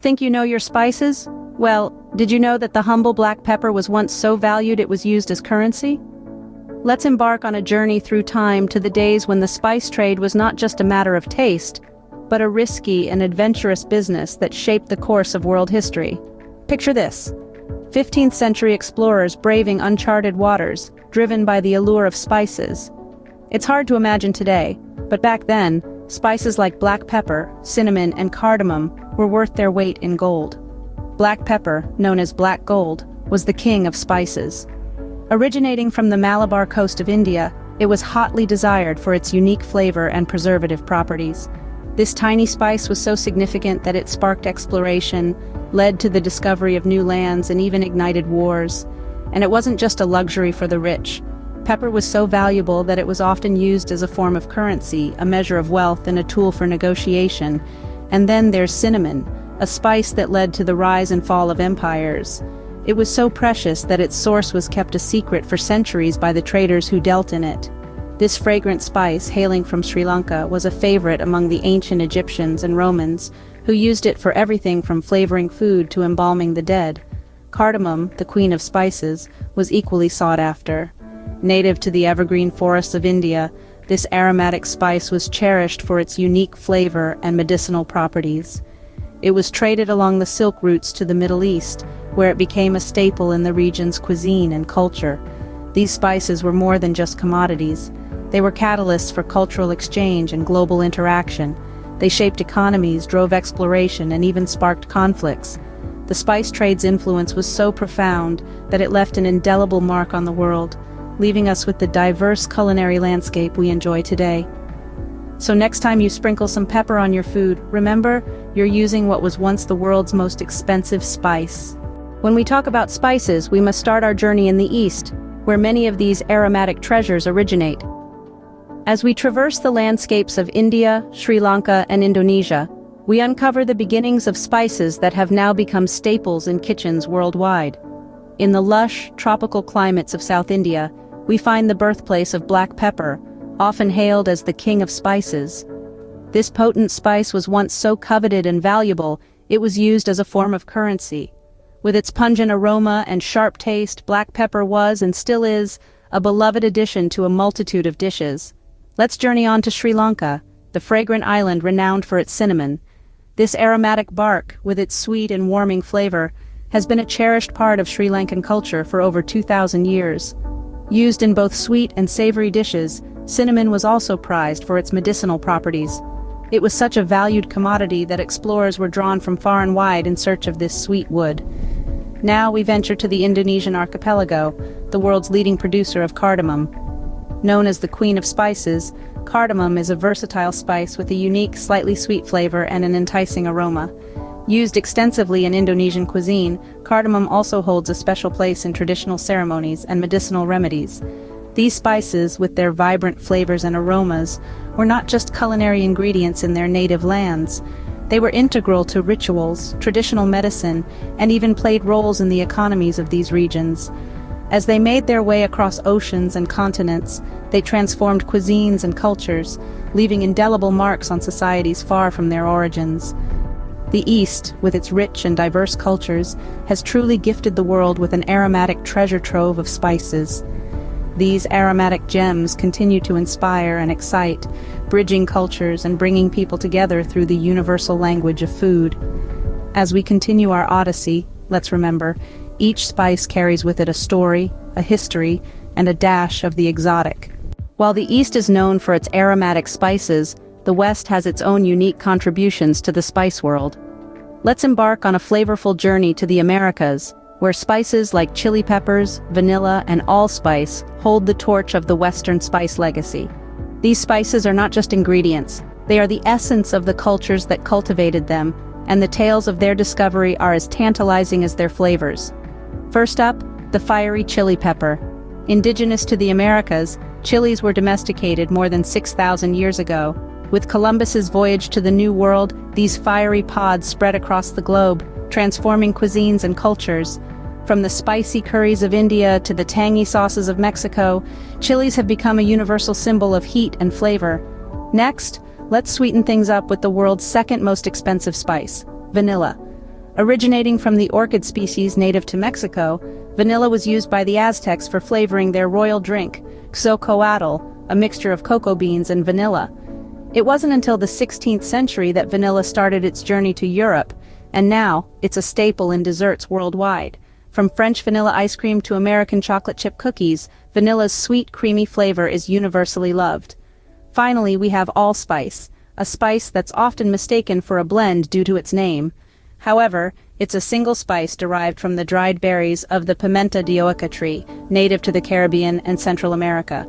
Think you know your spices? Well, did you know that the humble black pepper was once so valued it was used as currency? Let's embark on a journey through time to the days when the spice trade was not just a matter of taste, but a risky and adventurous business that shaped the course of world history. Picture this: 15th century explorers braving uncharted waters, driven by the allure of spices. It's hard to imagine today, but back then, spices like black pepper, cinnamon, and cardamom were worth their weight in gold. Black pepper, known as black gold, was the king of spices. Originating from the Malabar coast of India, it was hotly desired for its unique flavor and preservative properties. This tiny spice was so significant that it sparked exploration, led to the discovery of new lands, and even ignited wars. And it wasn't just a luxury for the rich. Pepper was so valuable that it was often used as a form of currency, a measure of wealth, and a tool for negotiation. And then there's cinnamon, a spice that led to the rise and fall of empires. It was so precious that its source was kept a secret for centuries by the traders who dealt in it. This fragrant spice, hailing from Sri Lanka, was a favorite among the ancient Egyptians and Romans, who used it for everything from flavoring food to embalming the dead. Cardamom, the queen of spices, was equally sought after. Native to the evergreen forests of India, this aromatic spice was cherished for its unique flavor and medicinal properties. It was traded along the silk routes to the Middle East, where it became a staple in the region's cuisine and culture. These spices were more than just commodities. They were catalysts for cultural exchange and global interaction. They shaped economies, drove exploration, and even sparked conflicts. The spice trade's influence was so profound that it left an indelible mark on the world, leaving us with the diverse culinary landscape we enjoy today. So next time you sprinkle some pepper on your food, remember, you're using what was once the world's most expensive spice. When we talk about spices, we must start our journey in the East, where many of these aromatic treasures originate. As we traverse the landscapes of India, Sri Lanka, and Indonesia, we uncover the beginnings of spices that have now become staples in kitchens worldwide. In the lush, tropical climates of South India, we find the birthplace of black pepper, often hailed as the king of spices. This potent spice was once so coveted and valuable, it was used as a form of currency. With its pungent aroma and sharp taste, black pepper was, and still is, a beloved addition to a multitude of dishes. Let's journey on to Sri Lanka, the fragrant island renowned for its cinnamon. This aromatic bark, with its sweet and warming flavor, has been a cherished part of Sri Lankan culture for over 2,000 years. Used in both sweet and savory dishes, cinnamon was also prized for its medicinal properties. It was such a valued commodity that explorers were drawn from far and wide in search of this sweet wood. Now we venture to the Indonesian archipelago, the world's leading producer of cardamom. Known as the queen of spices, cardamom is a versatile spice with a unique, slightly sweet flavor and an enticing aroma. Used extensively in Indonesian cuisine, cardamom also holds a special place in traditional ceremonies and medicinal remedies. These spices, with their vibrant flavors and aromas, were not just culinary ingredients in their native lands. They were integral to rituals, traditional medicine, and even played roles in the economies of these regions. As they made their way across oceans and continents, they transformed cuisines and cultures, leaving indelible marks on societies far from their origins. The East, with its rich and diverse cultures, has truly gifted the world with an aromatic treasure trove of spices. These aromatic gems continue to inspire and excite, bridging cultures and bringing people together through the universal language of food. As we continue our Odyssey, let's remember, each spice carries with it a story, a history, and a dash of the exotic. While the East is known for its aromatic spices, the West has its own unique contributions to the spice world. Let's embark on a flavorful journey to the Americas, where spices like chili peppers, vanilla, and allspice hold the torch of the Western spice legacy. These spices are not just ingredients, they are the essence of the cultures that cultivated them, and the tales of their discovery are as tantalizing as their flavors. First up, the fiery chili pepper. Indigenous to the Americas, chilies were domesticated more than 6,000 years ago. With Columbus's voyage to the New World, these fiery pods spread across the globe, transforming cuisines and cultures. From the spicy curries of India to the tangy sauces of Mexico, chilies have become a universal symbol of heat and flavor. Next, let's sweeten things up with the world's second most expensive spice, vanilla. Originating from the orchid species native to Mexico, vanilla was used by the Aztecs for flavoring their royal drink, xocoatl, a mixture of cocoa beans and vanilla. It wasn't until the 16th century that vanilla started its journey to Europe, and now it's a staple in desserts worldwide. From French vanilla ice cream to American chocolate chip cookies, vanilla's sweet, creamy flavor is universally loved. Finally, we have allspice, a spice that's often mistaken for a blend due to its name. However, it's a single spice derived from the dried berries of the pimenta de oca tree, native to the Caribbean and Central America.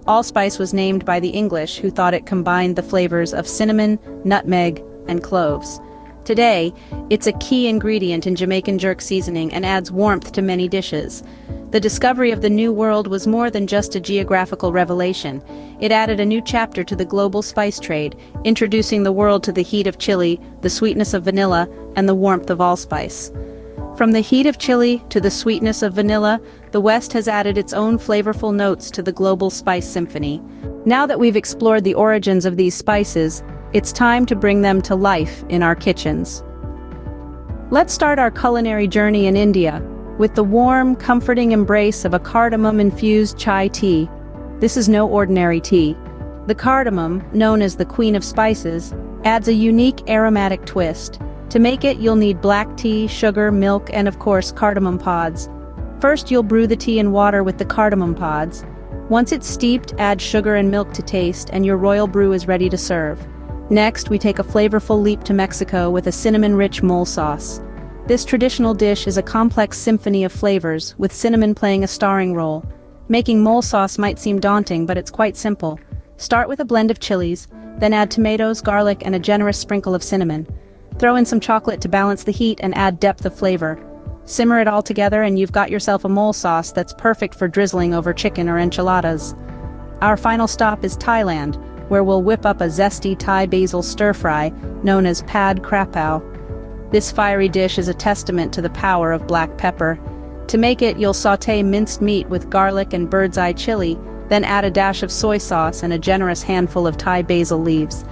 Allspice was named by the English, who thought it combined the flavors of cinnamon, nutmeg, and cloves. Today, it's a key ingredient in Jamaican jerk seasoning and adds warmth to many dishes. The discovery of the New World was more than just a geographical revelation. It added a new chapter to the global spice trade, introducing the world to the heat of chili, the sweetness of vanilla, and the warmth of allspice. From the heat of chili to the sweetness of vanilla, the West has added its own flavorful notes to the global spice symphony. Now that we've explored the origins of these spices, it's time to bring them to life in our kitchens. Let's start our culinary journey in India with the warm, comforting embrace of a cardamom-infused chai tea. This is no ordinary tea. The cardamom, known as the queen of spices, adds a unique aromatic twist. To make it, you'll need black tea, sugar, milk, and of course, cardamom pods. First, you'll brew the tea in water with the cardamom pods. Once it's steeped, add sugar and milk to taste, and your royal brew is ready to serve. Next, we take a flavorful leap to Mexico with a cinnamon-rich mole sauce. This traditional dish is a complex symphony of flavors, with cinnamon playing a starring role. Making mole sauce might seem daunting, but it's quite simple. Start with a blend of chilies, then add tomatoes, garlic, and a generous sprinkle of cinnamon. Throw in some chocolate to balance the heat and add depth of flavor. Simmer it all together and you've got yourself a mole sauce that's perfect for drizzling over chicken or enchiladas. Our final stop is Thailand, where we'll whip up a zesty Thai basil stir-fry, known as pad krapao. This fiery dish is a testament to the power of black pepper. To make it, you'll sauté minced meat with garlic and bird's eye chili, then add a dash of soy sauce and a generous handful of Thai basil leaves.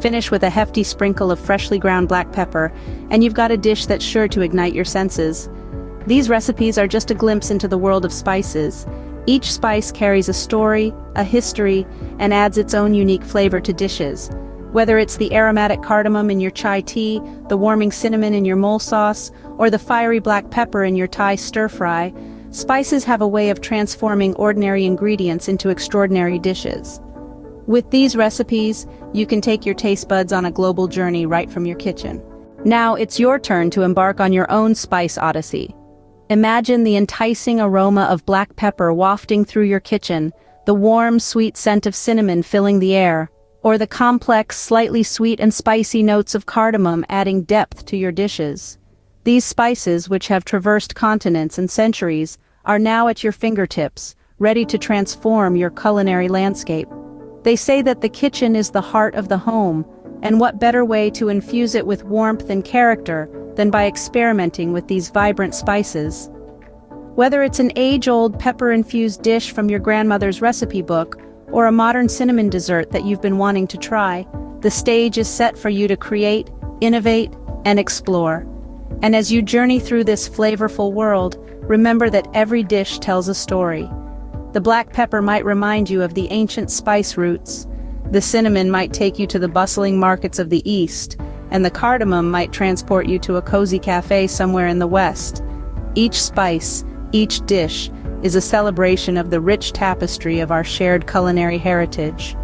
Finish with a hefty sprinkle of freshly ground black pepper, and you've got a dish that's sure to ignite your senses. These recipes are just a glimpse into the world of spices. Each spice carries a story, a history, and adds its own unique flavor to dishes. Whether it's the aromatic cardamom in your chai tea, the warming cinnamon in your mole sauce, or the fiery black pepper in your Thai stir-fry, spices have a way of transforming ordinary ingredients into extraordinary dishes. With these recipes, you can take your taste buds on a global journey right from your kitchen. Now it's your turn to embark on your own spice odyssey. Imagine the enticing aroma of black pepper wafting through your kitchen, the warm, sweet scent of cinnamon filling the air, or the complex, slightly sweet and spicy notes of cardamom adding depth to your dishes. These spices, which have traversed continents and centuries, are now at your fingertips, ready to transform your culinary landscape. They say that the kitchen is the heart of the home, and what better way to infuse it with warmth and character than by experimenting with these vibrant spices. Whether it's an age-old pepper-infused dish from your grandmother's recipe book, or a modern cinnamon dessert that you've been wanting to try, the stage is set for you to create, innovate, and explore. And as you journey through this flavorful world, remember that every dish tells a story. The black pepper might remind you of the ancient spice roots, the cinnamon might take you to the bustling markets of the East, and the cardamom might transport you to a cozy cafe somewhere in the West. Each spice, each dish, is a celebration of the rich tapestry of our shared culinary heritage.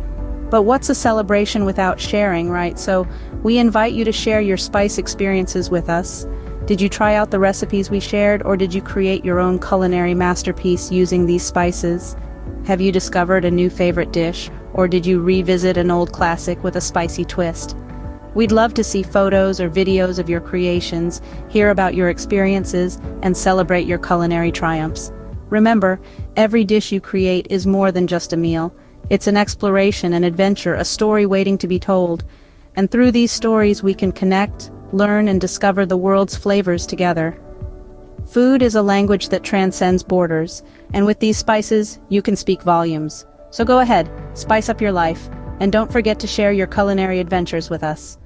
But what's a celebration without sharing, right? So we invite you to share your spice experiences with us. Did you try out the recipes we shared, or did you create your own culinary masterpiece using these spices? Have you discovered a new favorite dish, or did you revisit an old classic with a spicy twist? We'd love to see photos or videos of your creations, hear about your experiences, and celebrate your culinary triumphs. Remember, every dish you create is more than just a meal. It's an exploration, an adventure, a story waiting to be told. And through these stories we can connect, learn, and discover the world's flavors together. Food is a language that transcends borders, and with these spices, you can speak volumes. So go ahead, spice up your life, and don't forget to share your culinary adventures with us.